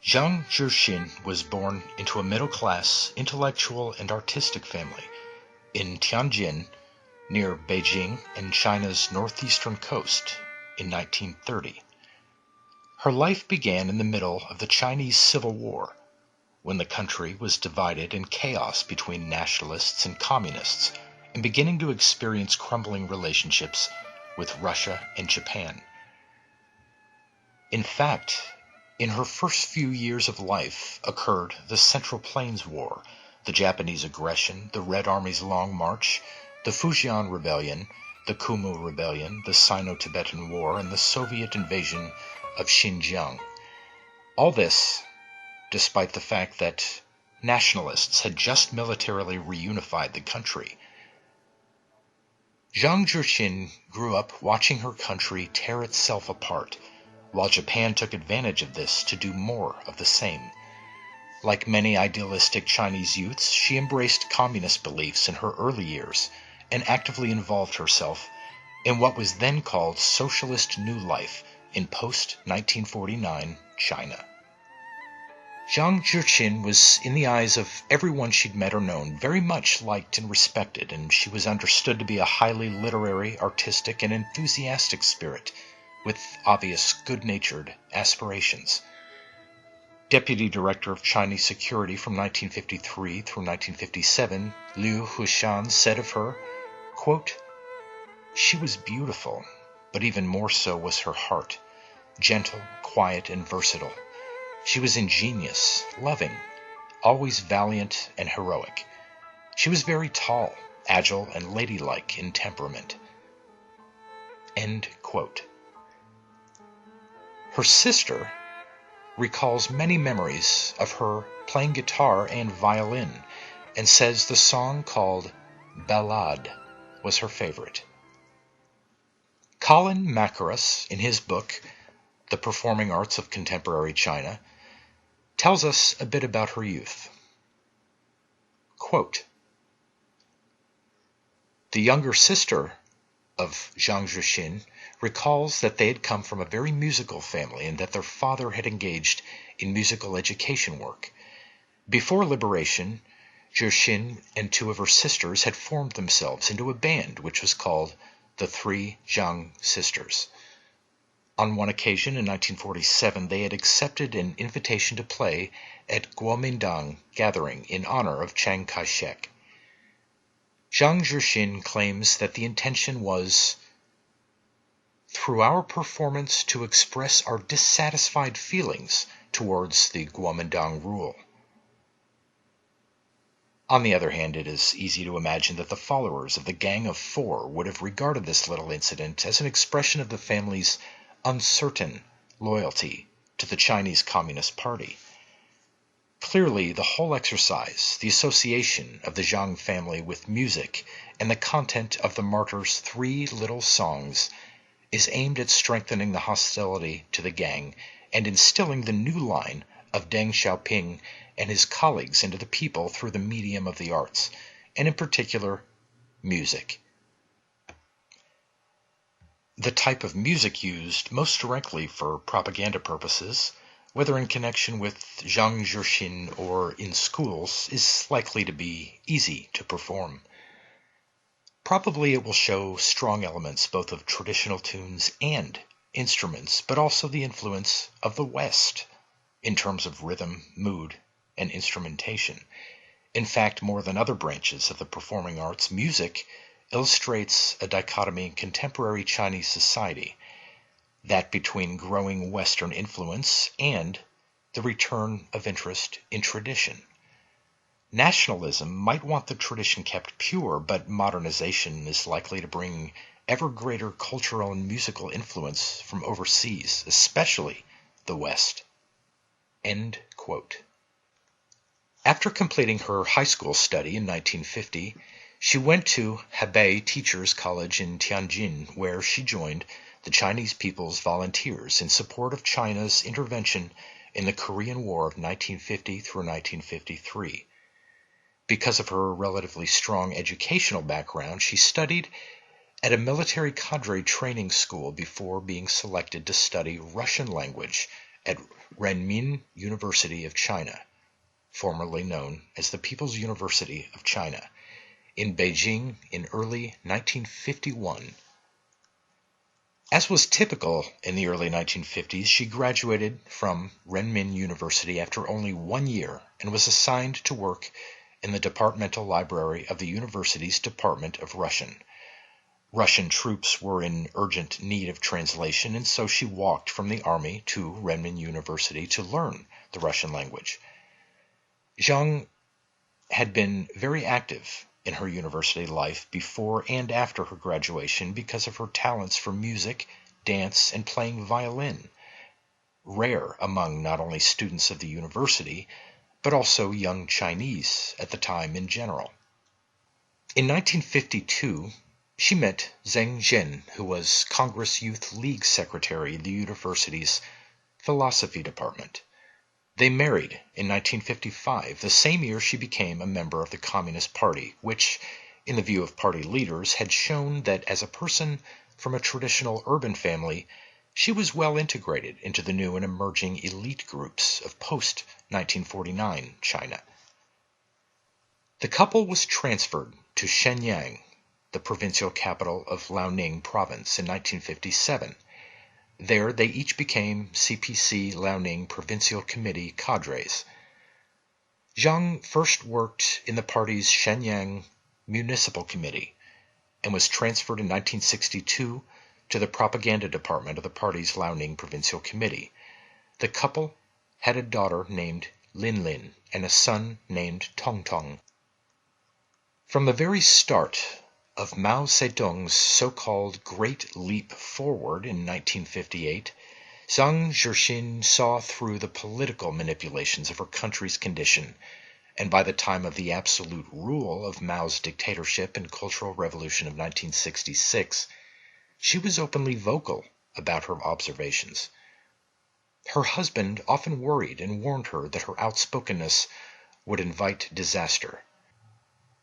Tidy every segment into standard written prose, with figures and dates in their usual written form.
Zhang Zhixin was born into a middle-class, intellectual and artistic family in Tianjin, near Beijing and China's northeastern coast, in 1930. Her life began in the middle of the Chinese Civil War, when the country was divided in chaos between nationalists and communists, and beginning to experience crumbling relationships with Russia and Japan. In fact, in her first few years of life occurred the Central Plains War, the Japanese aggression, the Red Army's Long March, the Fujian Rebellion, the Kumu Rebellion, the Sino-Tibetan War, and the Soviet invasion of Xinjiang. All this, despite the fact that nationalists had just militarily reunified the country. Zhang Zhixin grew up watching her country tear itself apart, while Japan took advantage of this to do more of the same. Like many idealistic Chinese youths, she embraced communist beliefs in her early years and actively involved herself in what was then called Socialist New Life in post-1949 China. Zhang Zhixin was, in the eyes of everyone she'd met or known, very much liked and respected, and she was understood to be a highly literary, artistic, and enthusiastic spirit with obvious good-natured aspirations. Deputy Director of Chinese Security from 1953 through 1957, Liu Bing said of her, quote, "She was beautiful, but even more so was her heart, gentle, quiet, and versatile. She was ingenious, loving, always valiant and heroic. She was very tall, agile, and ladylike in temperament." End quote. Her sister recalls many memories of her playing guitar and violin, and says the song called Ballade was her favorite. Colin Mackerras, in his book, The Performing Arts of Contemporary China, tells us a bit about her youth. Quote, "The younger sister of Zhang Zhixin recalls that they had come from a very musical family and that their father had engaged in musical education work. Before liberation, Zhixin and two of her sisters had formed themselves into a band which was called the Three Zhang Sisters. On one occasion in 1947, they had accepted an invitation to play at Kuomintang gathering in honor of Chiang Kai-shek. Zhang Zhixin claims that the intention was, through our performance, to express our dissatisfied feelings towards the Kuomintang rule. On the other hand, it is easy to imagine that the followers of the Gang of Four would have regarded this little incident as an expression of the family's uncertain loyalty to the Chinese Communist Party. Clearly, the whole exercise, the association of the Zhang family with music, and the content of the martyrs' three little songs is aimed at strengthening the hostility to the gang and instilling the new line of Deng Xiaoping and his colleagues into the people through the medium of the arts, and in particular, music. The type of music used most directly for propaganda purposes, whether in connection with Zhang Zhixin or in schools, is likely to be easy to perform. Probably it will show strong elements both of traditional tunes and instruments, but also the influence of the West in terms of rhythm, mood, and instrumentation. In fact, more than other branches of the performing arts, music illustrates a dichotomy in contemporary Chinese society, that between growing Western influence and the return of interest in tradition. Nationalism might want the tradition kept pure, but modernization is likely to bring ever greater cultural and musical influence from overseas, especially the West." End quote. After completing her high school study in 1950, she went to Hebei Teachers College in Tianjin, where she joined the Chinese People's Volunteers in support of China's intervention in the Korean War of 1950 through 1953. Because of her relatively strong educational background, she studied at a military cadre training school before being selected to study Russian language at Renmin University of China, formerly known as the People's University of China, in Beijing in early 1951. As was typical in the early 1950s, she graduated from Renmin University after only 1 year and was assigned to work in the departmental library of the university's Department of Russian. Russian troops were in urgent need of translation, and so she walked from the army to Renmin University to learn the Russian language. Zhang had been very active in her university life before and after her graduation because of her talents for music, dance, and playing violin, rare among not only students of the university, but also young Chinese at the time in general. In 1952, she met Zhang Zhixin, who was Congress Youth League Secretary in the university's philosophy department. They married in 1955, the same year she became a member of the Communist Party, which, in the view of party leaders, had shown that as a person from a traditional urban family, she was well integrated into the new and emerging elite groups of post-1949 China. The couple was transferred to Shenyang, the provincial capital of Liaoning Province, in 1957. There, they each became CPC Liaoning Provincial Committee cadres. Zhang first worked in the party's Shenyang Municipal Committee and was transferred in 1962 to the propaganda department of the party's Liaoning Provincial Committee. The couple had a daughter named Lin Lin and a son named Tong Tong. From the very start of Mao Zedong's so-called Great Leap Forward in 1958, Zhang Zhixin saw through the political manipulations of her country's condition, and by the time of the absolute rule of Mao's dictatorship and Cultural Revolution of 1966, she was openly vocal about her observations. Her husband often worried and warned her that her outspokenness would invite disaster.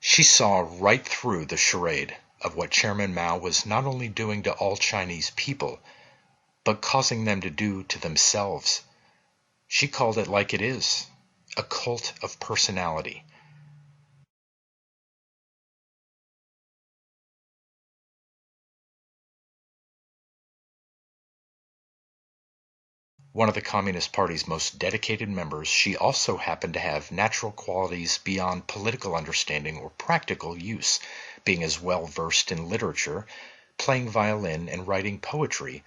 She saw right through the charade of what Chairman Mao was not only doing to all Chinese people, but causing them to do to themselves. She called it like it is, a cult of personality. One of the Communist Party's most dedicated members, she also happened to have natural qualities beyond political understanding or practical use, being as well versed in literature, playing violin, and writing poetry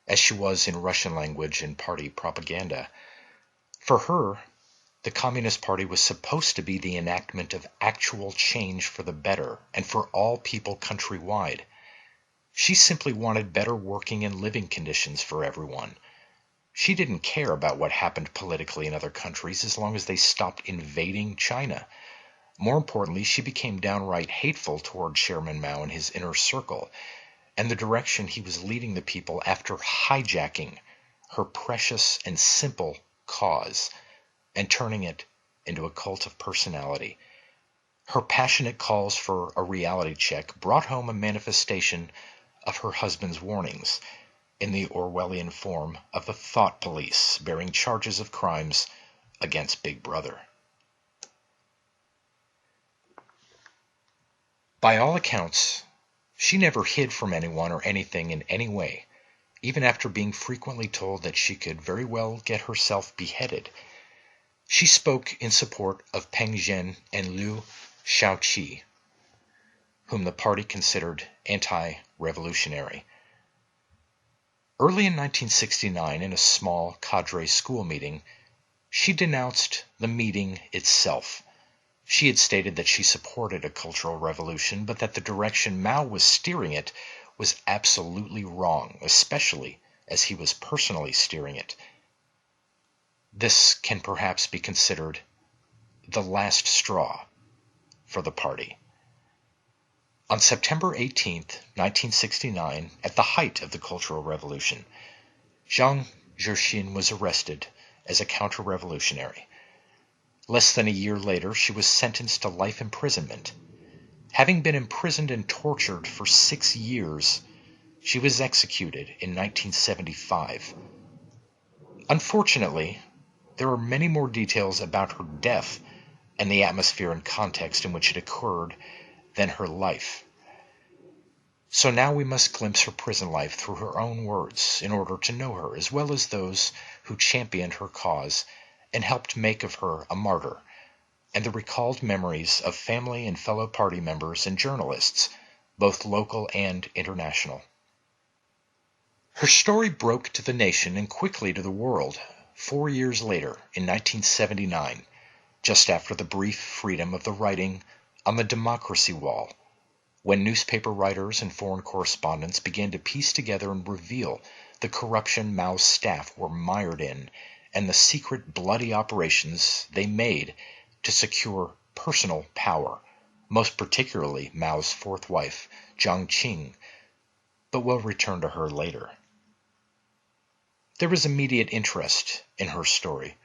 as she was in Russian language and party propaganda. For her, the Communist Party was supposed to be the enactment of actual change for the better and for all people countrywide. She simply wanted better working and living conditions for everyone. She didn't care about what happened politically in other countries as long as they stopped invading China. More importantly, she became downright hateful toward Chairman Mao and his inner circle, and the direction he was leading the people after hijacking her precious and simple cause and turning it into a cult of personality. Her passionate calls for a reality check brought home a manifestation of her husband's warnings, in the Orwellian form of the thought police bearing charges of crimes against Big Brother. By all accounts, she never hid from anyone or anything in any way, even after being frequently told that she could very well get herself beheaded. She spoke in support of Peng Zhen and Liu Shaoqi, whom the party considered anti-revolutionary. Early in 1969, in a small cadre school meeting, she denounced the meeting itself. She had stated that she supported a cultural revolution, but that the direction Mao was steering it was absolutely wrong, especially as he was personally steering it. This can perhaps be considered the last straw for the party. On September 18, 1969, at the height of the Cultural Revolution, Zhang Zhixin was arrested as a counter-revolutionary. Less than a year later, she was sentenced to life imprisonment. Having been imprisoned and tortured for 6 years, she was executed in 1975. Unfortunately, there are many more details about her death and the atmosphere and context in which it occurred than her life. So now we must glimpse her prison life through her own words in order to know her, as well as those who championed her cause and helped make of her a martyr, and the recalled memories of family and fellow party members and journalists, both local and international. Her story broke to the nation and quickly to the world 4 years later, in 1979, just after the brief freedom of the writing on the democracy wall, when newspaper writers and foreign correspondents began to piece together and reveal the corruption Mao's staff were mired in and the secret bloody operations they made to secure personal power, most particularly Mao's fourth wife, Zhang Zhixin, but we'll return to her later. There was immediate interest in her story,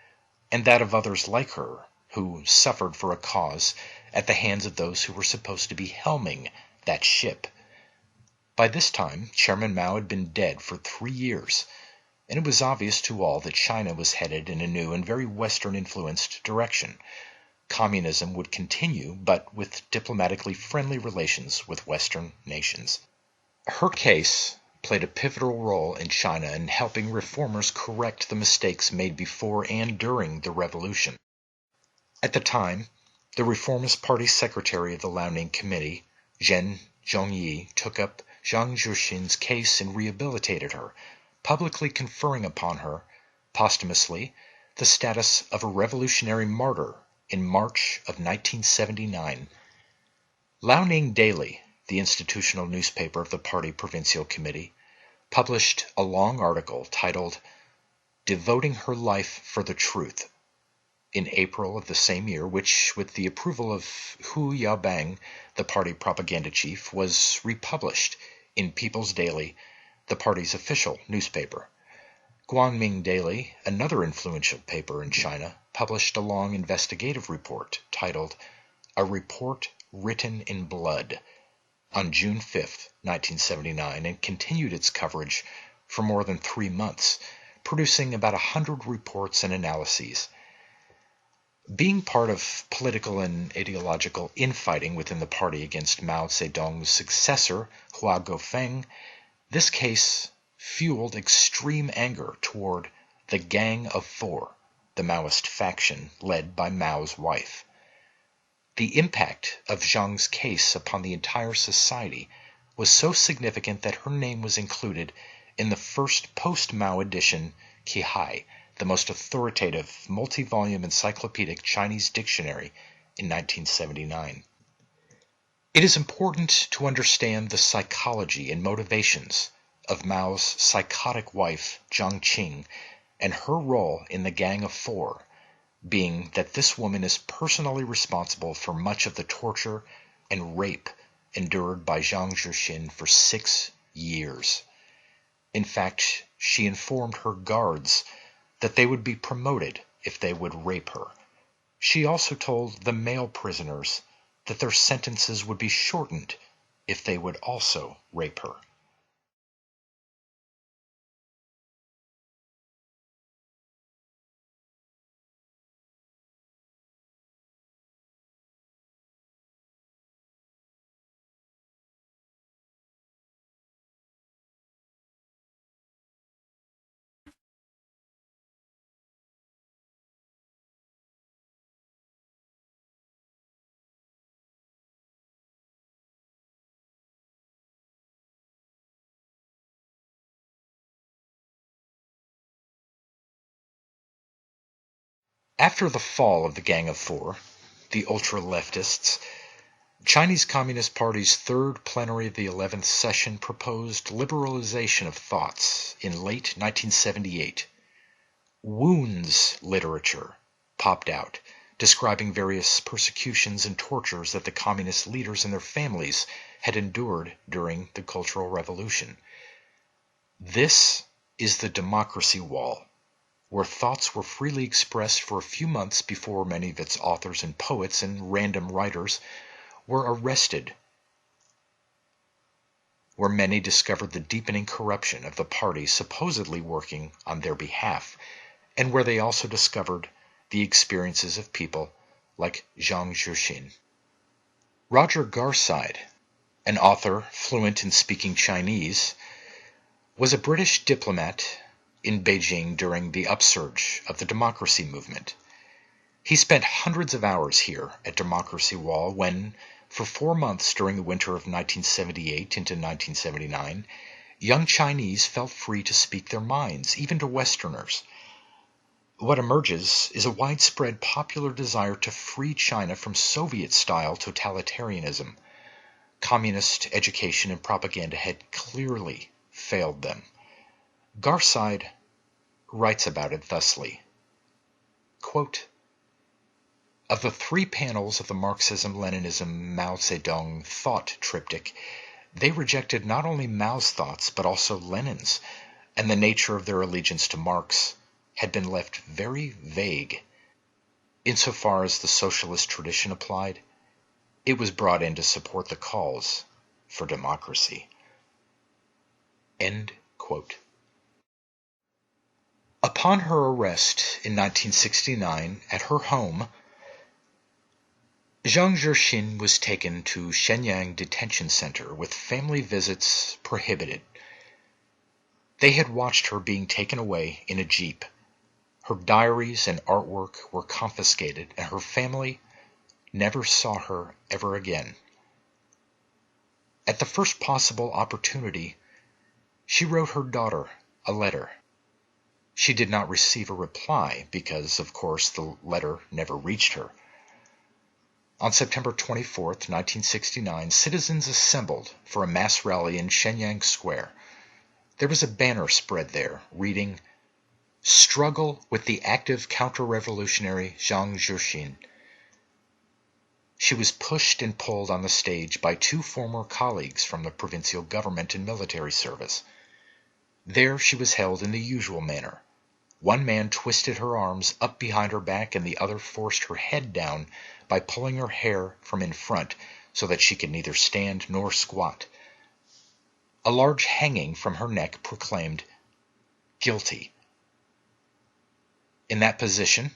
and that of others like her, who suffered for a cause at the hands of those who were supposed to be helming that ship. By this time, Chairman Mao had been dead for 3 years, and it was obvious to all that China was headed in a new and very Western-influenced direction. Communism would continue, but with diplomatically friendly relations with Western nations. Her case played a pivotal role in China in helping reformers correct the mistakes made before and during the revolution. At the time, the Reformist Party secretary of the Liaoning Committee, Zhen Zhongyi, took up Zhang Zhixin's case and rehabilitated her, publicly conferring upon her, posthumously, the status of a revolutionary martyr in March of 1979. Liaoning Daily, the institutional newspaper of the party provincial committee, published a long article titled "Devoting Her Life for the Truth" in April of the same year, which, with the approval of Hu Yaobang, the party propaganda chief, was republished in People's Daily, the party's official newspaper. Guangming Daily, another influential paper in China, published a long investigative report titled "A Report Written in Blood" on June 5, 1979, and continued its coverage for more than 3 months, producing about 100 reports and analyses. Being part of political and ideological infighting within the party against Mao Zedong's successor, Hua Guofeng, this case fueled extreme anger toward the Gang of Four, the Maoist faction led by Mao's wife. The impact of Zhang's case upon the entire society was so significant that her name was included in the first post-Mao edition Chi-hsin, the most authoritative multi-volume encyclopedic Chinese dictionary, in 1979. It is important to understand the psychology and motivations of Mao's psychotic wife, Zhang Zhixin, and her role in the Gang of Four, being that this woman is personally responsible for much of the torture and rape endured by Zhang Zhixin for 6 years. In fact, she informed her guards that they would be promoted if they would rape her. She also told the male prisoners that their sentences would be shortened if they would also rape her. After the fall of the Gang of Four, the ultra-leftists, Chinese Communist Party's third plenary of the 11th session proposed liberalization of thoughts in late 1978. Wounds literature popped out, describing various persecutions and tortures that the communist leaders and their families had endured during the Cultural Revolution. This is the democracy wall, where thoughts were freely expressed for a few months before many of its authors and poets and random writers were arrested, where many discovered the deepening corruption of the party supposedly working on their behalf, and where they also discovered the experiences of people like Zhang Zhixin. Roger Garside, an author fluent in speaking Chinese, was a British diplomat in Beijing during the upsurge of the democracy movement. He spent hundreds of hours here at Democracy Wall when, for 4 months during the winter of 1978 into 1979, young Chinese felt free to speak their minds, even to Westerners. What emerges is a widespread popular desire to free China from Soviet-style totalitarianism. Communist education and propaganda had clearly failed them. Garside writes about it thusly, quote, "Of the 3 panels of the Marxism-Leninism-Mao Zedong thought triptych, they rejected not only Mao's thoughts but also Lenin's, and the nature of their allegiance to Marx had been left very vague. Insofar as the socialist tradition applied, it was brought in to support the calls for democracy." End quote. Upon her arrest in 1969 at her home, Zhang Zhixin was taken to Shenyang Detention Center with family visits prohibited. They had watched her being taken away in a jeep. Her diaries and artwork were confiscated, and her family never saw her ever again. At the first possible opportunity, she wrote her daughter a letter. She did not receive a reply because, of course, the letter never reached her. On September 24, 1969, citizens assembled for a mass rally in Shenyang Square. There was a banner spread there reading, "Struggle with the active counter-revolutionary Zhang Zhixin." She was pushed and pulled on the stage by 2 former colleagues from the provincial government and military service. There she was held in the usual manner. One man twisted her arms up behind her back, and the other forced her head down by pulling her hair from in front so that she could neither stand nor squat. A large hanging from her neck proclaimed, "Guilty." In that position,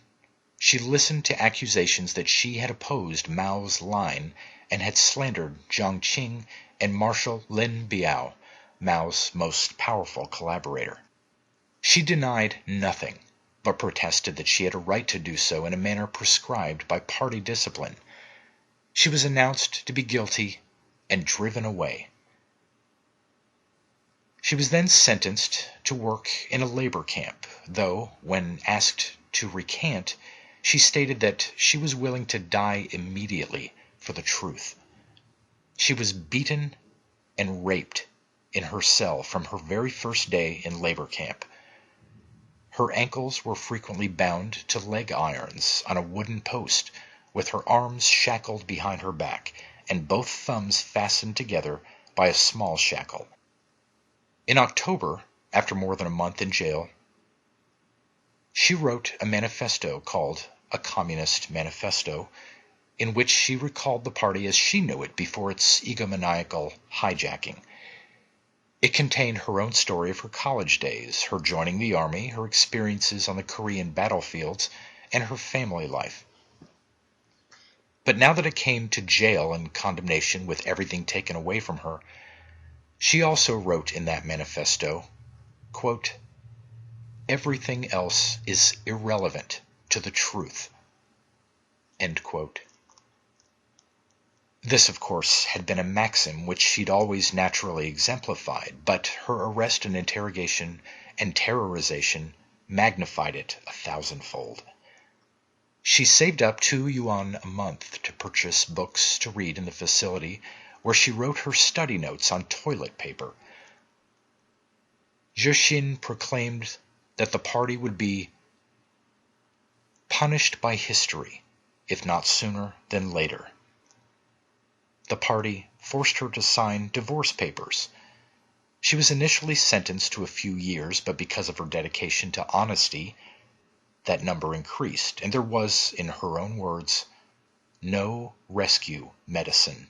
she listened to accusations that she had opposed Mao's line and had slandered Jiang Qing and Marshal Lin Biao, Mao's most powerful collaborator. She denied nothing, but protested that she had a right to do so in a manner prescribed by party discipline. She was announced to be guilty and driven away. She was then sentenced to work in a labor camp, though, when asked to recant, she stated that she was willing to die immediately for the truth. She was beaten and raped in her cell from her very first day in labor camp. Her ankles were frequently bound to leg irons on a wooden post, with her arms shackled behind her back, and both thumbs fastened together by a small shackle. In October, after more than a month in jail, she wrote a manifesto called A Communist Manifesto, in which she recalled the party as she knew it before its egomaniacal hijacking. It contained her own story of her college days, her joining the army, her experiences on the Korean battlefields, and her family life. But now that it came to jail and condemnation with everything taken away from her, she also wrote in that manifesto, quote, "Everything else is irrelevant to the truth." End quote. This, of course, had been a maxim which she'd always naturally exemplified, but her arrest and interrogation and terrorization magnified it 1,000-fold. She saved up 2 yuan a month to purchase books to read in the facility, where she wrote her study notes on toilet paper. Zhixin proclaimed that the party would be punished by history, if not sooner than later. The party forced her to sign divorce papers. She was initially sentenced to a few years, but because of her dedication to honesty, that number increased, and there was, in her own words, no rescue medicine.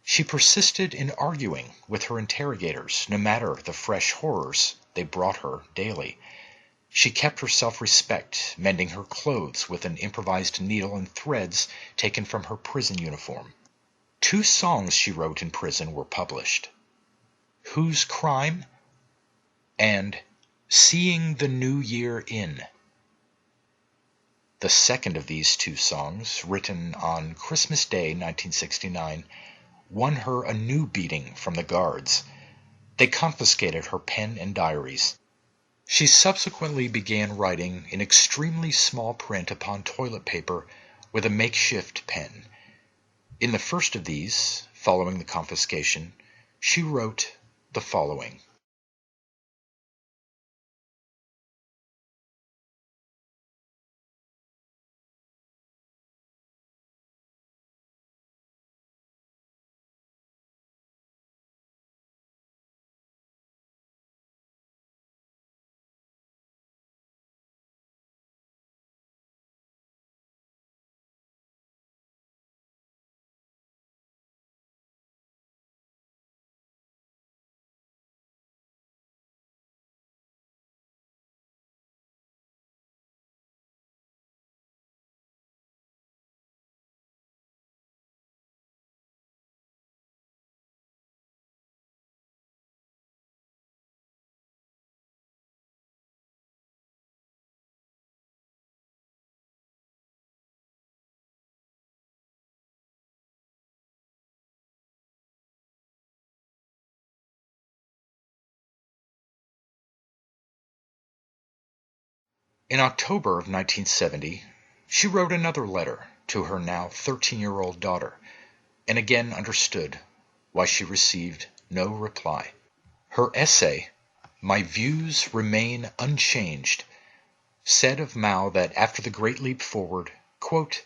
She persisted in arguing with her interrogators, no matter the fresh horrors they brought her daily. She kept her self-respect, mending her clothes with an improvised needle and threads taken from her prison uniform. 2 songs she wrote in prison were published: Whose Crime and Seeing the New Year In. The second of these 2 songs, written on Christmas Day 1969, won her a new beating from the guards. They confiscated her pen and diaries. She subsequently began writing in extremely small print upon toilet paper with a makeshift pen. In the first of these, following the confiscation, she wrote the following. In October of 1970, she wrote another letter to her now 13-year-old daughter, and again understood why she received no reply. Her essay, My Views Remain Unchanged, said of Mao that after the Great Leap Forward, quote,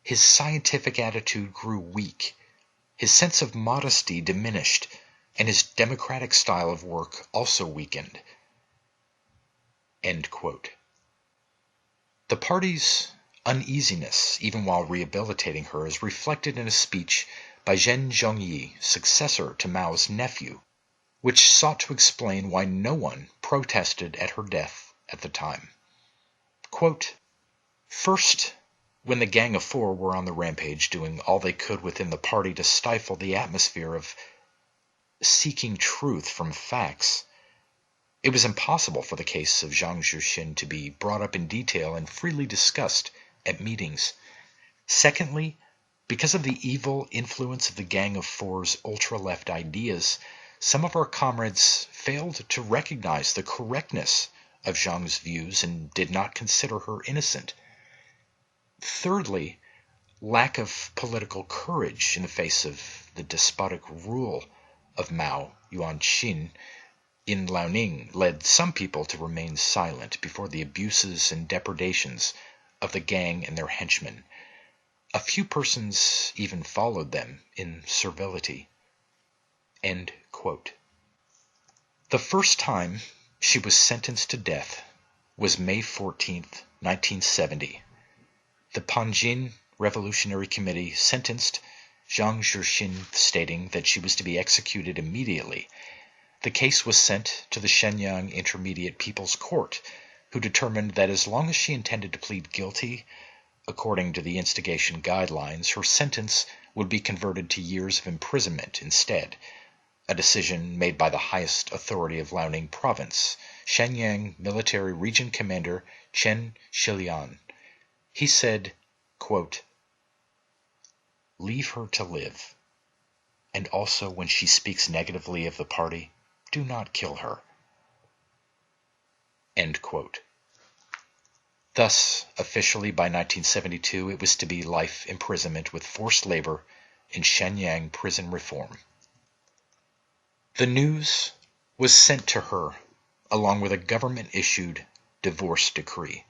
his scientific attitude grew weak, his sense of modesty diminished, and his democratic style of work also weakened. End quote. The party's uneasiness, even while rehabilitating her, is reflected in a speech by Zheng Zhongyi, successor to Mao's nephew, which sought to explain why no one protested at her death at the time. Quote, first, when the Gang of Four were on the rampage doing all they could within the party to stifle the atmosphere of seeking truth from facts, it was impossible for the case of Zhang Zhixin to be brought up in detail and freely discussed at meetings. Secondly, because of the evil influence of the Gang of Four's ultra-left ideas, some of our comrades failed to recognize the correctness of Zhang's views and did not consider her innocent. Thirdly, lack of political courage in the face of the despotic rule of Mao Yuanqing in Liaoning led some people to remain silent before the abuses and depredations of the gang and their henchmen. A few persons even followed them in servility. End quote. The first time she was sentenced to death was May 14th, 1970. The Panjin Revolutionary Committee sentenced Zhang Zhixin, stating that she was to be executed immediately. The case was sent to the Shenyang Intermediate People's Court, who determined that as long as she intended to plead guilty, according to the instigation guidelines, her sentence would be converted to years of imprisonment instead, a decision made by the highest authority of Liaoning Province, Shenyang Military Region Commander Chen Shilian. He said, quote, leave her to live, and also when she speaks negatively of the party, do not kill her. End quote. Thus, officially by 1972, it was to be life imprisonment with forced labor in Shenyang prison reform. The news was sent to her along with a government-issued divorce decree.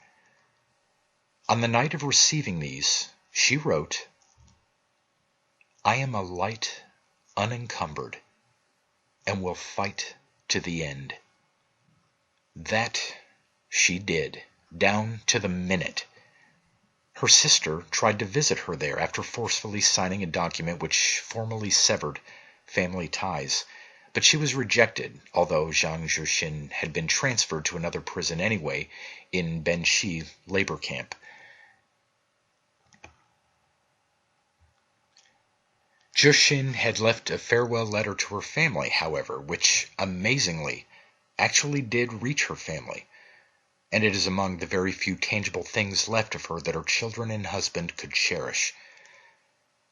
On the night of receiving these, she wrote, I am a light unencumbered and will fight to the end. That she did, down to the minute. Her sister tried to visit her there after forcefully signing a document which formally severed family ties, But she was rejected, although Zhang Zhixin had been transferred to another prison anyway, in Benxi labor camp. Zhixin had left a farewell letter to her family, however, which, amazingly, actually did reach her family, and it is among the very few tangible things left of her that her children and husband could cherish.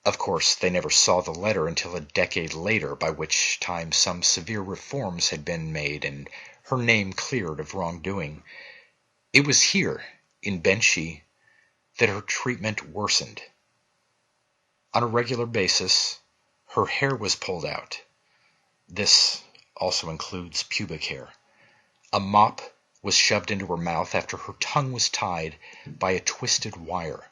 Of course, they never saw the letter until a decade later, by which time some severe reforms had been made and her name cleared of wrongdoing. It was here, in Benxi, that her treatment worsened. On a regular basis, her hair was pulled out. This also includes pubic hair. A mop was shoved into her mouth after her tongue was tied by a twisted wire.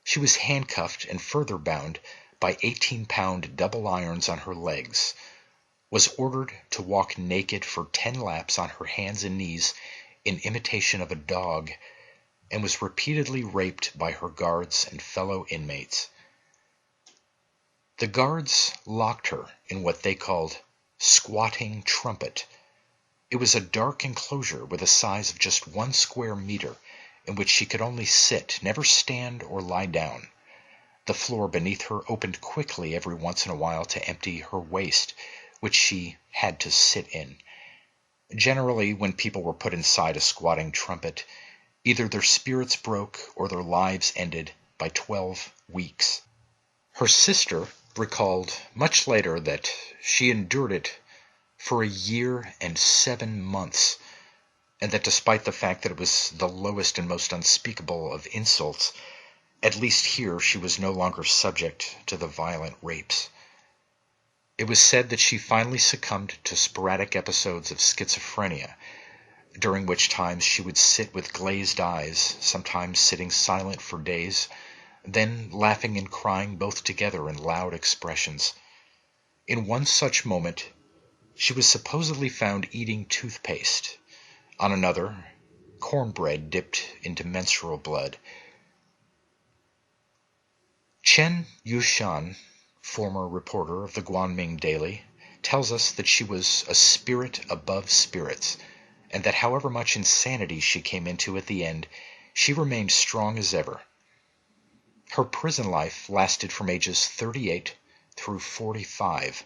She was handcuffed and further bound by 18-pound double irons on her legs, was ordered to walk naked for 10 laps on her hands and knees in imitation of a dog, and was repeatedly raped by her guards and fellow inmates. The guards locked her in what they called squatting trumpet. It was a dark enclosure with a size of just 1 square meter, in which she could only sit, never stand or lie down. The floor beneath her opened quickly every once in a while to empty her waist, which she had to sit in. Generally, when people were put inside a squatting trumpet, either their spirits broke or their lives ended by 12 weeks. Her sister recalled much later that she endured it for a year and 7 months, and that despite the fact that it was the lowest and most unspeakable of insults, at least here she was no longer subject to the violent rapes. It was said that she finally succumbed to sporadic episodes of schizophrenia, during which times she would sit with glazed eyes, sometimes sitting silent for days, then laughing and crying both together in loud expressions. In one such moment, she was supposedly found eating toothpaste. On another, cornbread dipped into menstrual blood. Chen Yushan, former reporter of the Guanming Daily, tells us that she was a spirit above spirits, and that however much insanity she came into at the end, she remained strong as ever. Her prison life lasted from ages 38 through 45.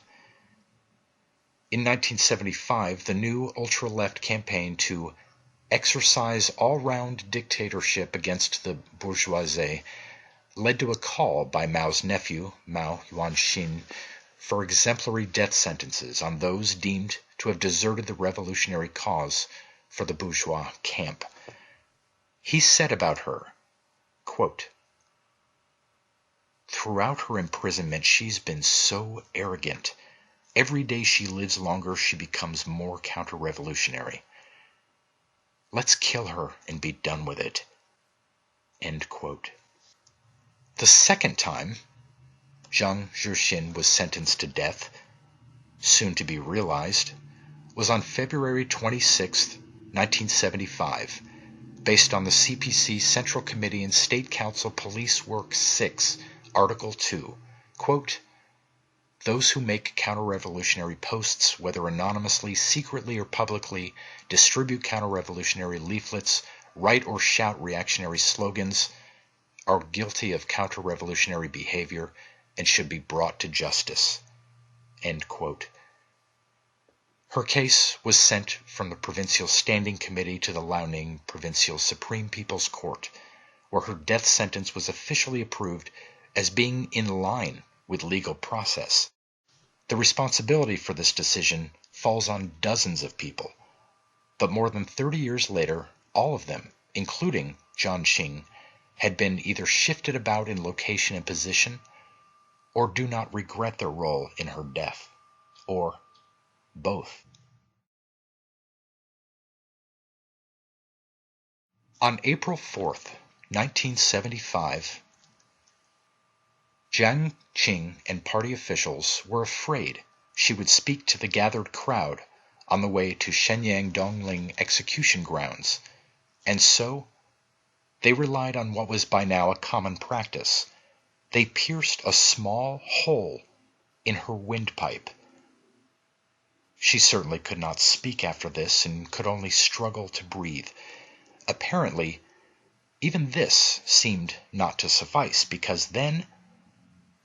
In 1975, the new ultra-left campaign to exercise all-round dictatorship against the bourgeoisie led to a call by Mao's nephew, Mao Yuanxin, for exemplary death sentences on those deemed to have deserted the revolutionary cause for the bourgeois camp. He said about her, quote, "Throughout her imprisonment, she's been so arrogant. Every day she lives longer, she becomes more counter-revolutionary. Let's kill her and be done with it." End quote. The second time Zhang Zhixin was sentenced to death, soon to be realized, was on February 26, 1975, based on the CPC Central Committee and State Council Police Work 6, Article 2, quote, "Those who make counter-revolutionary posts, whether anonymously, secretly, or publicly, distribute counter-revolutionary leaflets, write or shout reactionary slogans, are guilty of counter-revolutionary behavior and should be brought to justice." End quote. Her case was sent from the Provincial Standing Committee to the Liaoning Provincial Supreme People's Court, where her death sentence was officially approved as being in line with legal process. The responsibility for this decision falls on dozens of people, but more than 30 years later, all of them, including Zhang Zhixin, had been either shifted about in location and position, or do not regret their role in her death, or both. On April 4th, 1975, Jiang Qing and party officials were afraid she would speak to the gathered crowd on the way to Shenyang Dongling execution grounds, and so they relied on what was by now a common practice. They pierced a small hole in her windpipe. She certainly could not speak after this and could only struggle to breathe. Apparently, even this seemed not to suffice, because then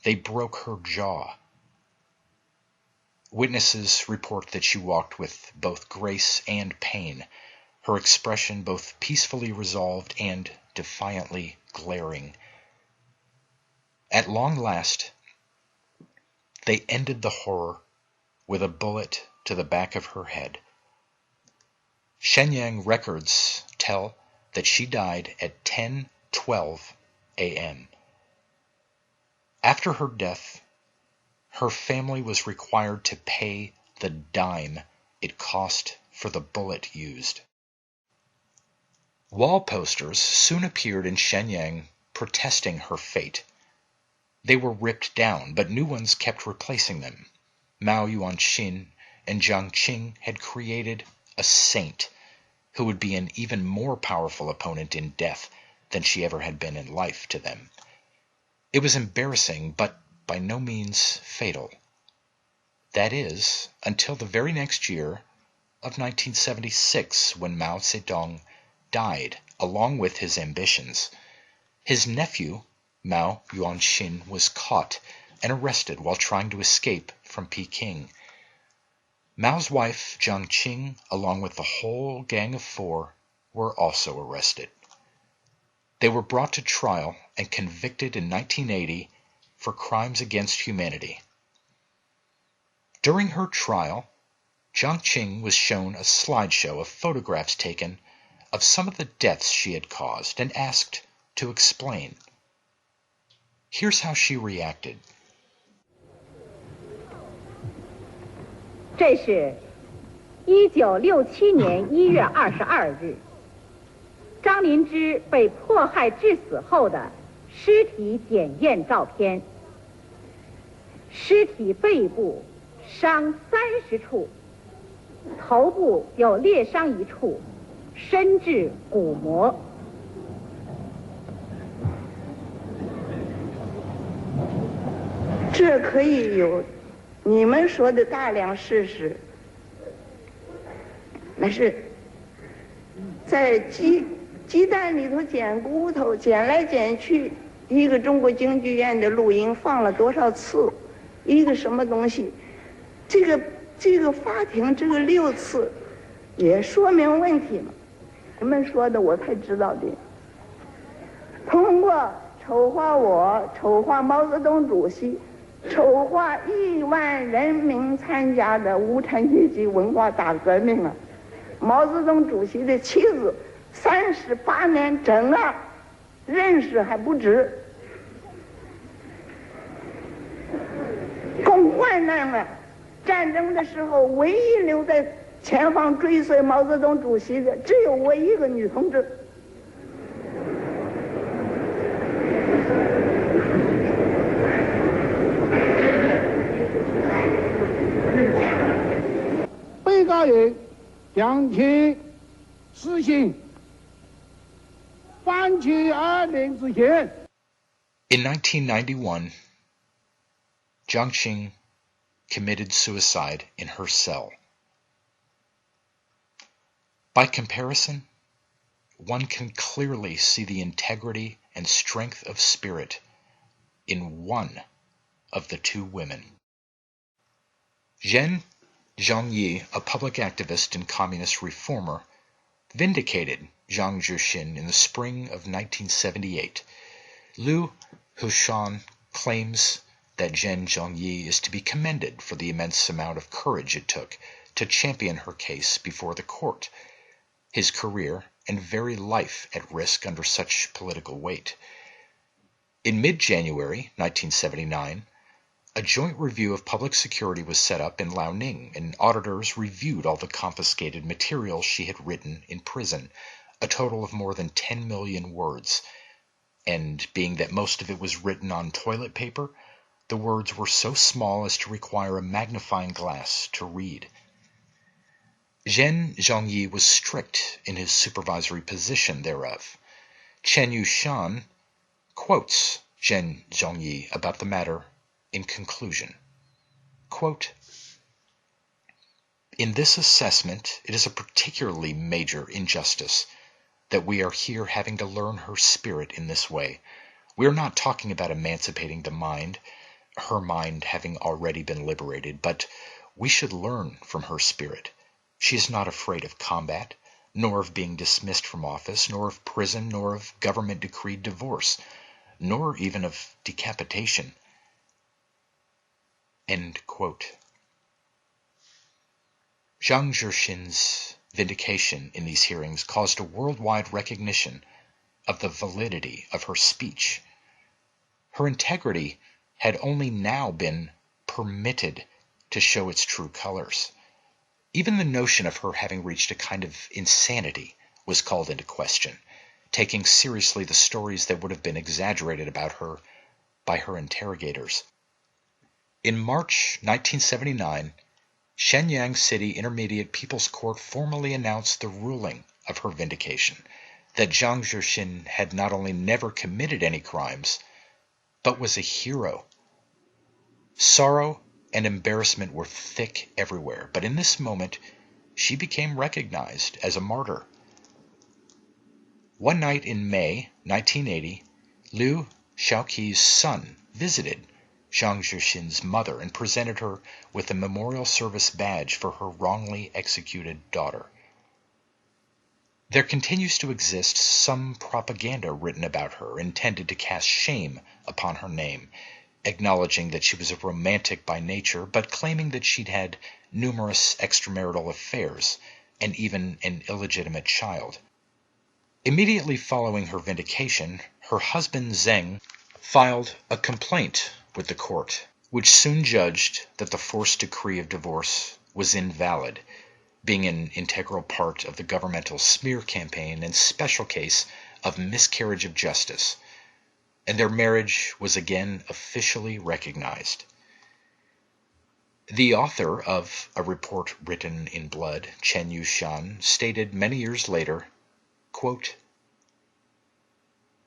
they broke her jaw. Witnesses report that she walked with both grace and pain, her expression both peacefully resolved and defiantly glaring. At long last, they ended the horror with a bullet to the back of her head. Shenyang records tell that she died at 10:12 a.m. After her death, her family was required to pay the dime it cost for the bullet used. Wall posters soon appeared in Shenyang protesting her fate. They were ripped down, but new ones kept replacing them. Mao Yuanxin and Zhang Zhixin had created a saint who would be an even more powerful opponent in death than she ever had been in life to them. It was embarrassing, but by no means fatal. That is, until the very next year of 1976, when Mao Tse-Tong died along with his ambitions. His nephew, Mao Yuanxin, was caught and arrested while trying to escape from Peking. Mao's wife, Zhang Zhixin, along with the whole gang of four, were also arrested. They were brought to trial and convicted in 1980 for crimes against humanity. During her trial, Zhang Zhixin was shown a slideshow of photographs taken of some of the deaths she had caused and asked to explain. Here's how she reacted. 这是1967年1月22日，张灵芝被迫害致死后的尸体检验照片。尸体背部伤30处，头部有裂伤1处，深至骨膜。这可以有你们说的大量事实，那是在鸡蛋里头捡骨头，捡来捡去，一个中国京剧院的录音放了多少次，一个什么东西，这个法庭这个6次，也说明问题嘛。你们说的我才知道的。通过丑化我，丑化毛泽东主席，丑化1万人民参加的无产阶级文化大革命啊！毛泽东主席的妻子38年整了，认识还不止。共患难了，战争的时候唯一留在前方追随毛泽东主席的，只有我一个女同志。被告人将其实行犯其而令之刑。 In 1991, Zhang Zhixin committed suicide in her cell. By comparison, one can clearly see the integrity and strength of spirit in one of the two women. Zhen Zhongyi, a public activist and communist reformer, vindicated Zhang Zhixin in the spring of 1978. Liu Bing claims that Zhen Zhongyi is to be commended for the immense amount of courage it took to champion her case before the court, his career and very life at risk under such political weight. In mid-January 1979, a joint review of public security was set up in Liaoning, and auditors reviewed all the confiscated material she had written in prison, a total of more than 10 million words. And being that most of it was written on toilet paper, the words were so small as to require a magnifying glass to read. Zhen Zhongyi was strict in his supervisory position thereof. Chen Yushan quotes Zhen Zhongyi about the matter in conclusion. Quote, In this assessment, it is a particularly major injustice that we are here having to learn her spirit in this way. We are not talking about emancipating the mind, her mind having already been liberated, but we should learn from her spirit. She is not afraid of combat, nor of being dismissed from office, nor of prison, nor of government-decreed divorce, nor even of decapitation. End quote. Zhang Zhixin's vindication in these hearings caused a worldwide recognition of the validity of her speech. Her integrity had only now been permitted to show its true colors. Even the notion of her having reached a kind of insanity was called into question, taking seriously the stories that would have been exaggerated about her by her interrogators. In March 1979, Shenyang City Intermediate People's Court formally announced the ruling of her vindication, that Zhang Zhixin had not only never committed any crimes, but was a hero. Sorrow and embarrassment were thick everywhere, but in this moment, she became recognized as a martyr. One night in May 1980, Liu Shaoqi's son visited Zhang Zhixin's mother and presented her with a memorial service badge for her wrongly executed daughter. There continues to exist some propaganda written about her intended to cast shame upon her name, acknowledging that she was a romantic by nature, but claiming that she'd had numerous extramarital affairs and even an illegitimate child. Immediately following her vindication, her husband Zheng filed a complaint with the court, which soon judged that the forced decree of divorce was invalid, being an integral part of the governmental smear campaign and special case of miscarriage of justice, and their marriage was again officially recognized. The author of A Report Written in Blood, Chen Yushan, stated many years later, quote,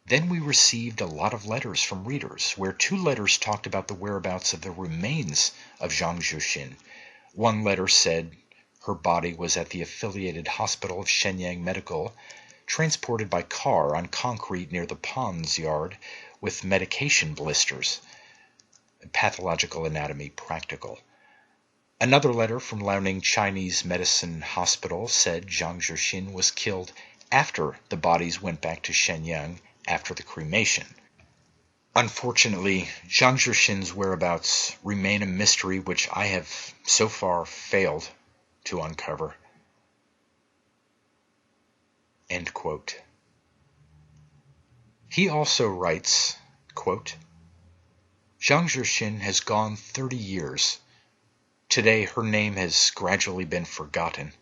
"Then we received a lot of letters from readers, where 2 letters talked about the whereabouts of the remains of Zhang Zhixin. One letter said her body was at the affiliated hospital of Shenyang Medical, transported by car on concrete near the ponds yard with medication blisters. Pathological anatomy practical. Another letter from Liaoning Chinese Medicine Hospital said Zhang Zhixin was killed after the bodies went back to Shenyang after the cremation. Unfortunately, Zhang Zhixin's whereabouts remain a mystery which I have so far failed to uncover." End quote. He also writes, quote, "Zhang Zhixin has gone 30 years. Today her name has gradually been forgotten,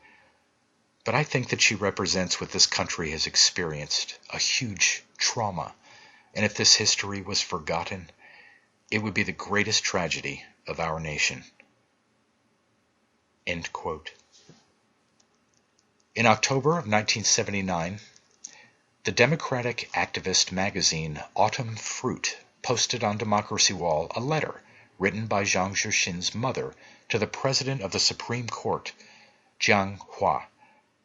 but I think that she represents what this country has experienced, a huge trauma, and if this history was forgotten, it would be the greatest tragedy of our nation." End quote. In October of 1979, the Democratic activist magazine Autumn Fruit posted on Democracy Wall a letter written by Zhang Zhixin's mother to the President of the Supreme Court, Jiang Hua.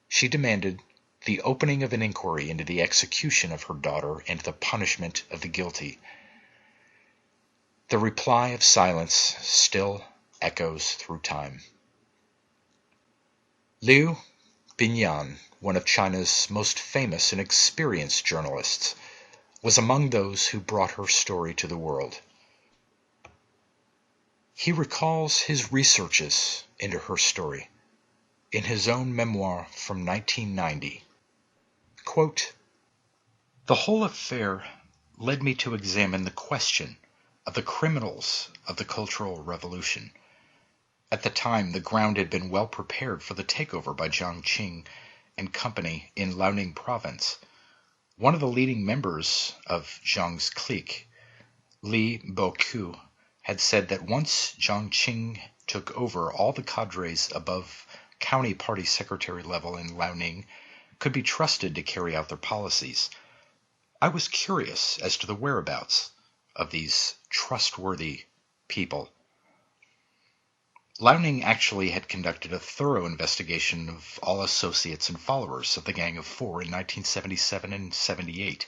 She demanded the opening of an inquiry into the execution of her daughter and the punishment of the guilty. The reply of silence still echoes through time. Liu Bing Young, one of China's most famous and experienced journalists, was among those who brought her story to the world. He recalls his researches into her story in his own memoir from 1990. Quote, "The whole affair led me to examine the question of the criminals of the Cultural Revolution. At the time, the ground had been well prepared for the takeover by Jiang Qing and company in Liaoning province. One of the leading members of Zhang's clique, Li Boqiu, had said that once Jiang Qing took over, all the cadres above county party secretary level in Liaoning could be trusted to carry out their policies. I was curious as to the whereabouts of these trustworthy people." Liaoning actually had conducted a thorough investigation of all associates and followers of the Gang of Four in 1977 and 78.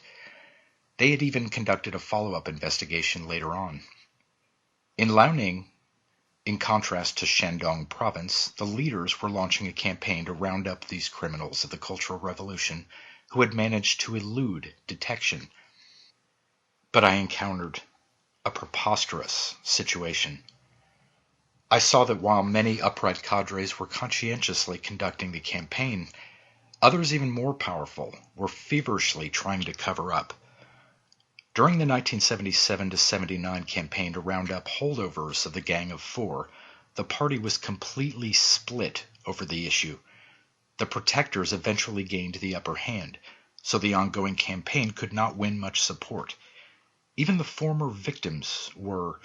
They had even conducted a follow-up investigation later on. In Liaoning, in contrast to Shandong province, the leaders were launching a campaign to round up these criminals of the Cultural Revolution who had managed to elude detection. But I encountered a preposterous situation. I saw that while many upright cadres were conscientiously conducting the campaign, others even more powerful were feverishly trying to cover up. During the 1977-79 campaign to round up holdovers of the Gang of Four, the party was completely split over the issue. The protectors eventually gained the upper hand, so the ongoing campaign could not win much support. Even the former victims were,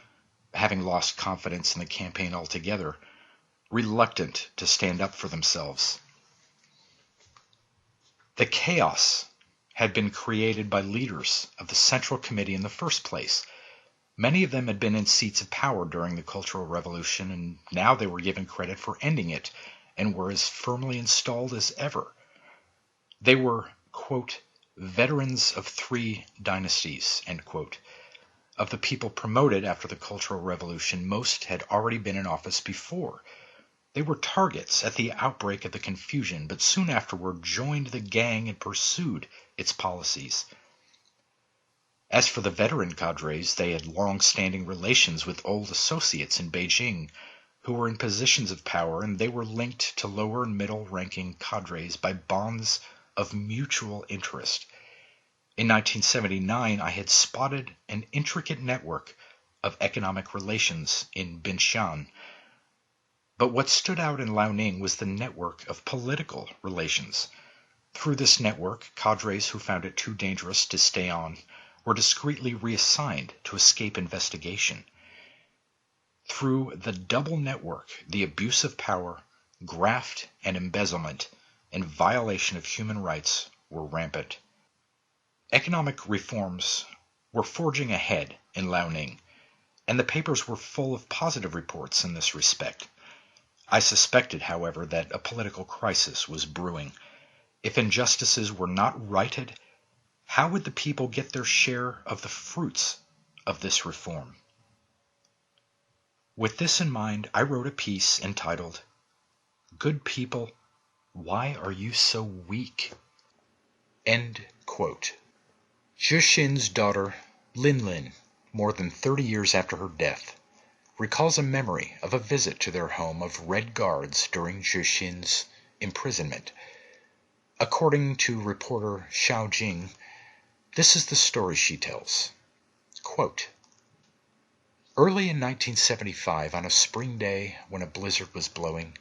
having lost confidence in the campaign altogether, reluctant to stand up for themselves. The chaos had been created by leaders of the Central Committee in the first place. Many of them had been in seats of power during the Cultural Revolution, and now they were given credit for ending it and were as firmly installed as ever. They were, quote, veterans of 3 dynasties, end quote. Of the people promoted after the Cultural Revolution, most had already been in office before. They were targets at the outbreak of the confusion, but soon afterward joined the gang and pursued its policies. As for the veteran cadres, they had long-standing relations with old associates in Beijing who were in positions of power, and they were linked to lower and middle-ranking cadres by bonds of mutual interest. In 1979, I had spotted an intricate network of economic relations in Binshan. But what stood out in Liaoning was the network of political relations. Through this network, cadres who found it too dangerous to stay on were discreetly reassigned to escape investigation. Through the double network, the abuse of power, graft and embezzlement, and violation of human rights were rampant. Economic reforms were forging ahead in Liaoning, and the papers were full of positive reports in this respect. I suspected, however, that a political crisis was brewing. If injustices were not righted, how would the people get their share of the fruits of this reform? With this in mind, I wrote a piece entitled, "Good People, Why Are You So Weak?" End quote. Zhixin's daughter, Lin, more than 30 years after her death, recalls a memory of a visit to their home of Red Guards during Zhixin's imprisonment. According to reporter Xiao Jing, this is the story she tells. Quote, early in 1975, on a spring day when a blizzard was blowing,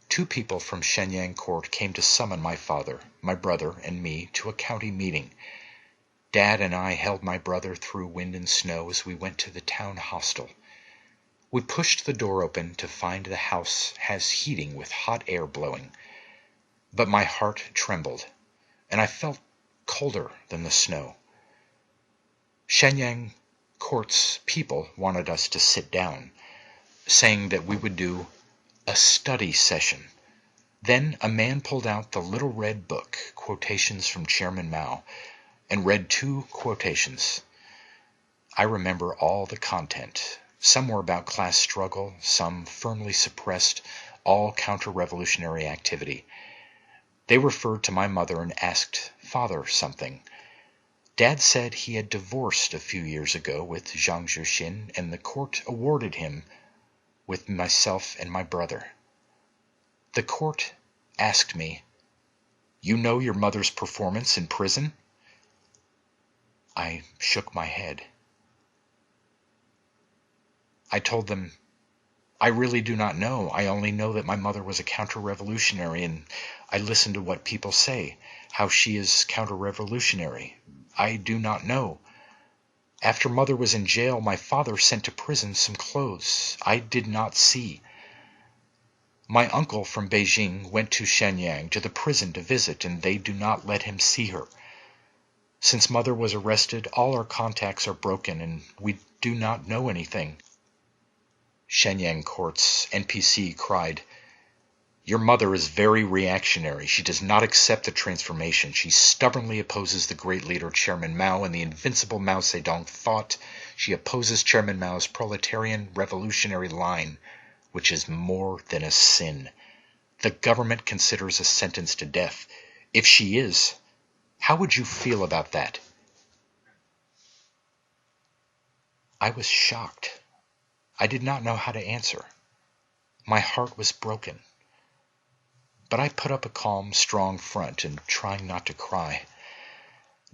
2 people from Shenyang Court came to summon my father, my brother, and me to a county meeting. Dad and I held my brother through wind and snow as we went to the town hostel. We pushed the door open to find the house has heating with hot air blowing. But my heart trembled, and I felt colder than the snow. Shenyang Court's people wanted us to sit down, saying that we would do a study session. Then a man pulled out the little red book, Quotations from Chairman Mao, and read 2 quotations. I remember all the content. Some were about class struggle, some firmly suppressed all counter-revolutionary activity. They referred to my mother and asked Father something. Dad said he had divorced a few years ago with Zhang Zhixin, and the court awarded him with myself and my brother. The court asked me, "You know your mother's performance in prison?" I shook my head. I told them, "I really do not know. I only know that my mother was a counter-revolutionary, and I listen to what people say, how she is counter-revolutionary. I do not know. After Mother was in jail, my father sent to prison some clothes I did not see. My uncle from Beijing went to Shenyang to the prison to visit, and they do not let him see her. Since Mother was arrested, all our contacts are broken, and we do not know anything. Shenyang Court's NPC cried, "Your mother is very reactionary. She does not accept the transformation. She stubbornly opposes the great leader Chairman Mao and the invincible Mao Zedong thought. She opposes Chairman Mao's proletarian revolutionary line, which is more than a sin. The government considers a sentence to death. If she is, how would you feel about that?" I was shocked. I did not know how to answer. My heart was broken. But I put up a calm, strong front and trying not to cry.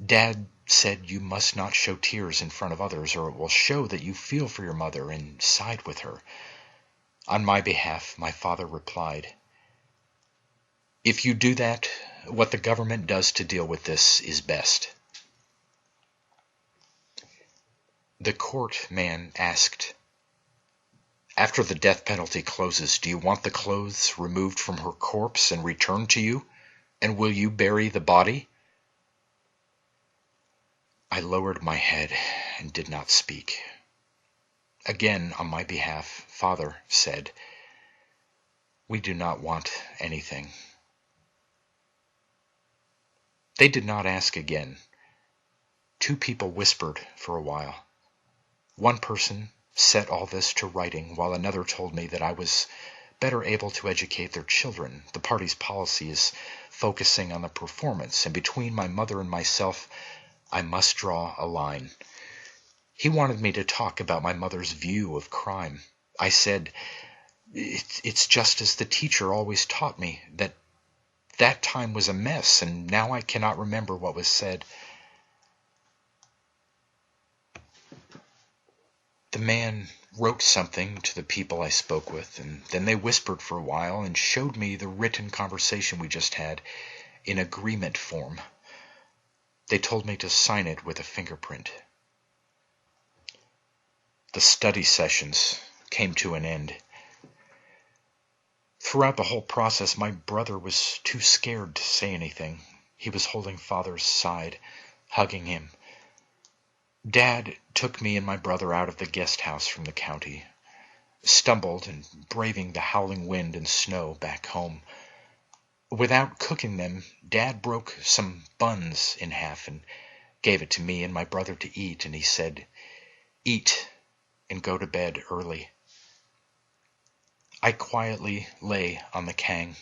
Dad said you must not show tears in front of others or it will show that you feel for your mother and side with her. On my behalf, my father replied, "If you do that, what the government does to deal with this is best." The court man asked, "After the death penalty closes, do you want the clothes removed from her corpse and returned to you? And will you bury the body?" I lowered my head and did not speak. Again, on my behalf, Father said, "We do not want anything." They did not ask again. Two people whispered for a while. One person set all this to writing, while another told me that I was better able to educate their children. The party's policy is focusing on the performance, and between my mother and myself, I must draw a line. He wanted me to talk about my mother's view of crime. I said, it's just as the teacher always taught me, that time was a mess, and now I cannot remember what was said. The man wrote something to the people I spoke with, and then they whispered for a while and showed me the written conversation we just had in agreement form. They told me to sign it with a fingerprint. The study sessions came to an end. Throughout the whole process, my brother was too scared to say anything. He was holding Father's side, hugging him. Dad took me and my brother out of the guest house from the county, stumbled and braving the howling wind and snow back home. Without cooking them, Dad broke some buns in half and gave it to me and my brother to eat, and he said, "Eat and go to bed early." I quietly lay on the kang.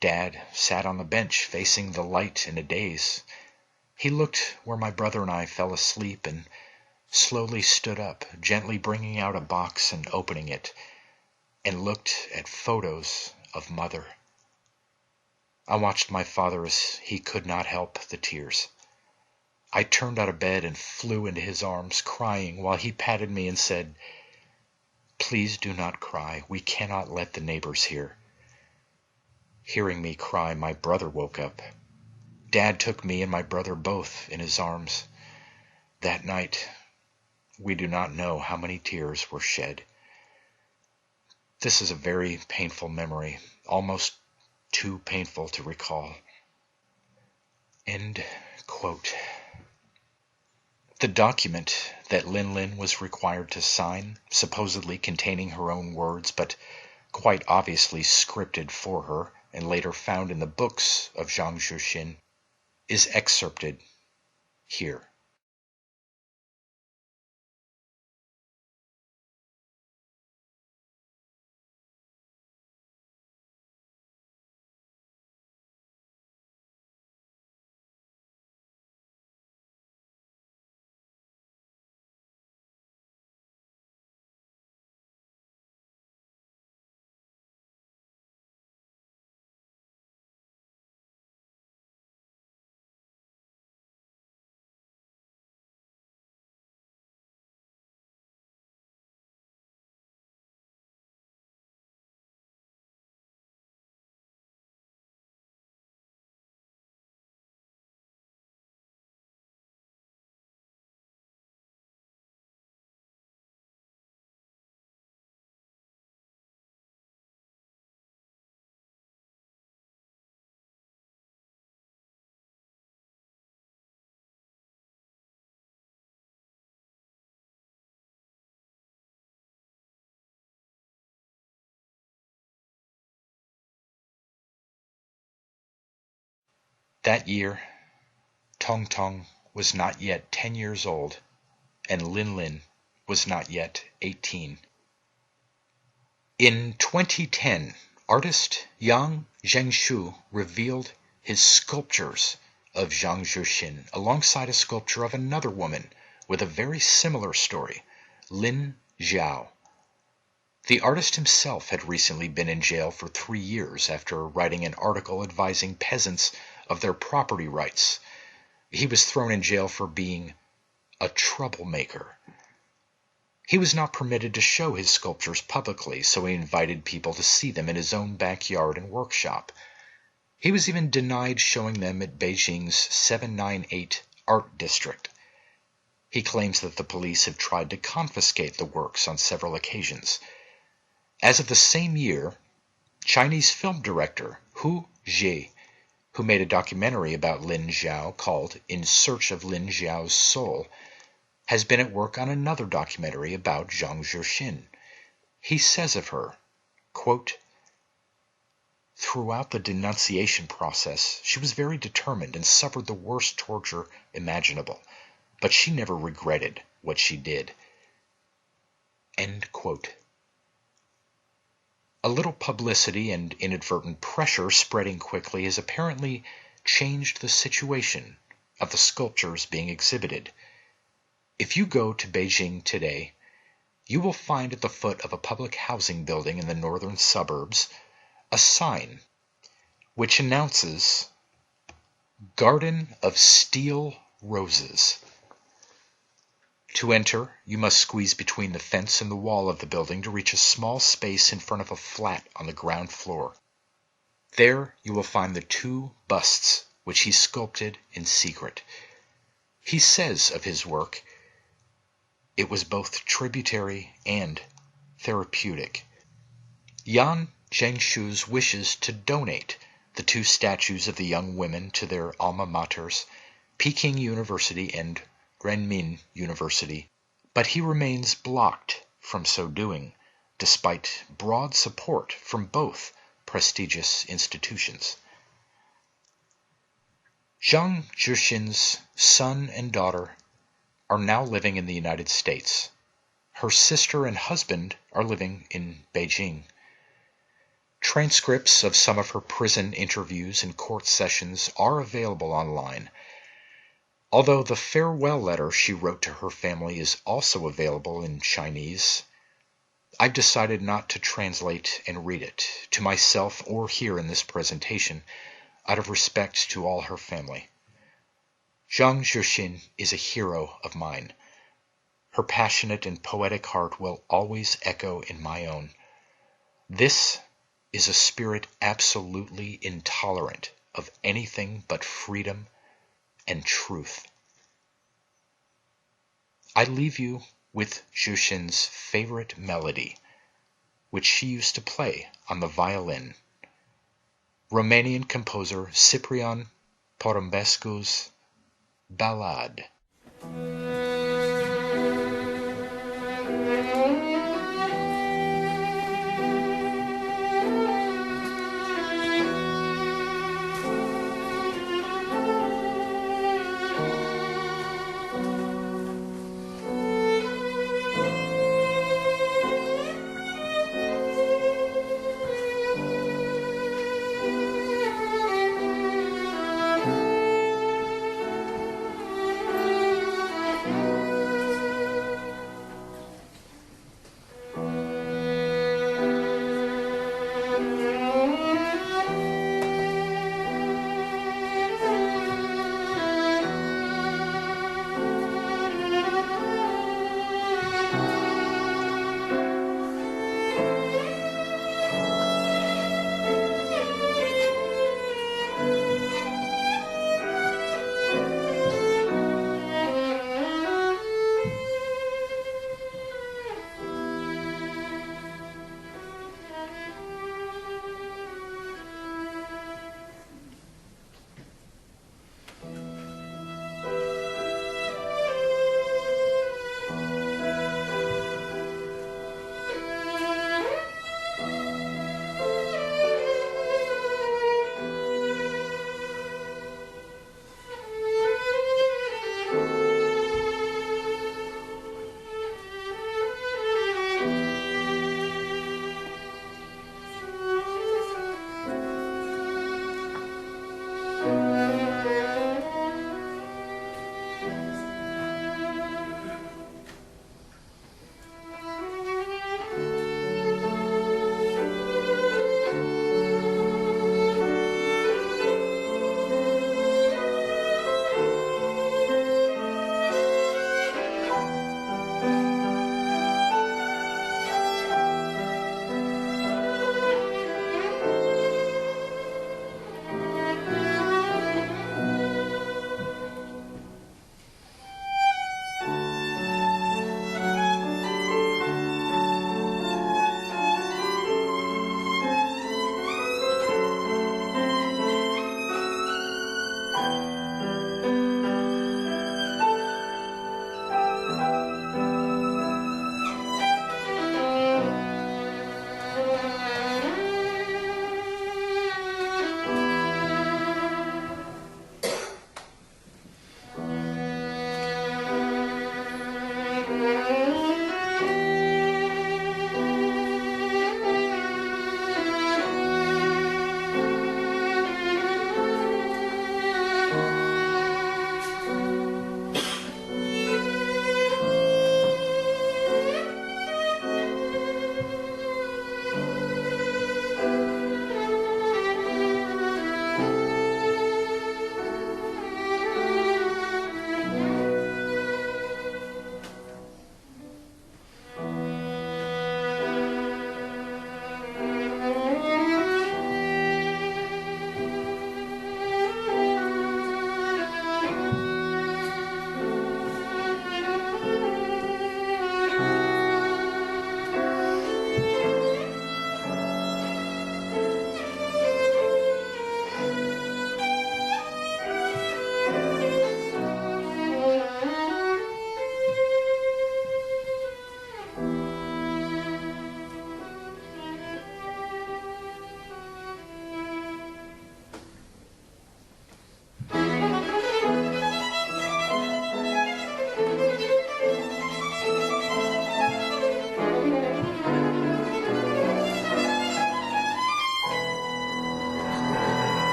Dad sat on the bench facing the light in a daze. He looked where my brother and I fell asleep and slowly stood up, gently bringing out a box and opening it, and looked at photos of Mother. I watched my father as he could not help the tears. I turned out of bed and flew into his arms, crying, while he patted me and said, "Please do not cry. We cannot let the neighbors hear." Hearing me cry, my brother woke up. Dad took me and my brother both in his arms. That night, we do not know how many tears were shed. This is a very painful memory, almost too painful to recall. End quote. The document that Lin Lin was required to sign, supposedly containing her own words, but quite obviously scripted for her and later found in the books of Zhang Zhixin, is excerpted here. That year, Tse-Tong was not yet 10 years old, and Lin was not yet 18. In 2010, artist Yang Zhixin revealed his sculptures of Zhang Zhixin alongside a sculpture of another woman with a very similar story, Lin Zhao. The artist himself had recently been in jail for 3 years after writing an article advising peasants of their property rights. He was thrown in jail for being a troublemaker. He was not permitted to show his sculptures publicly, so he invited people to see them in his own backyard and workshop. He was even denied showing them at Beijing's 798 Art District. He claims that the police have tried to confiscate the works on several occasions. As of the same year, Chinese film director Hu Jie, who made a documentary about Lin Zhao called In Search of Lin Zhao's Soul, has been at work on another documentary about Zhang Zhixin. He says of her, quote, "Throughout the denunciation process, she was very determined and suffered the worst torture imaginable, but she never regretted what she did." End quote. A little publicity and inadvertent pressure spreading quickly has apparently changed the situation of the sculptures being exhibited. If you go to Beijing today, you will find at the foot of a public housing building in the northern suburbs a sign which announces Garden of Steel Roses. To enter, you must squeeze between the fence and the wall of the building to reach a small space in front of a flat on the ground floor. There you will find the 2 busts which he sculpted in secret. He says of his work, "It was both tributary and therapeutic." Yang Zhixin's wishes to donate the 2 statues of the young women to their alma maters, Peking University and Renmin University, but he remains blocked from so doing, despite broad support from both prestigious institutions. Zhang Zhixin's son and daughter are now living in the United States. Her sister and husband are living in Beijing. Transcripts of some of her prison interviews and court sessions are available online, although the farewell letter she wrote to her family is also available in Chinese. I've decided not to translate and read it to myself or here in this presentation, out of respect to all her family. Zhang Zhixin is a hero of mine. Her passionate and poetic heart will always echo in my own. This is a spirit absolutely intolerant of anything but freedom and truth. I leave you with Zhixin's favorite melody, which she used to play on the violin. Romanian composer Ciprian Porumbescu's Ballade.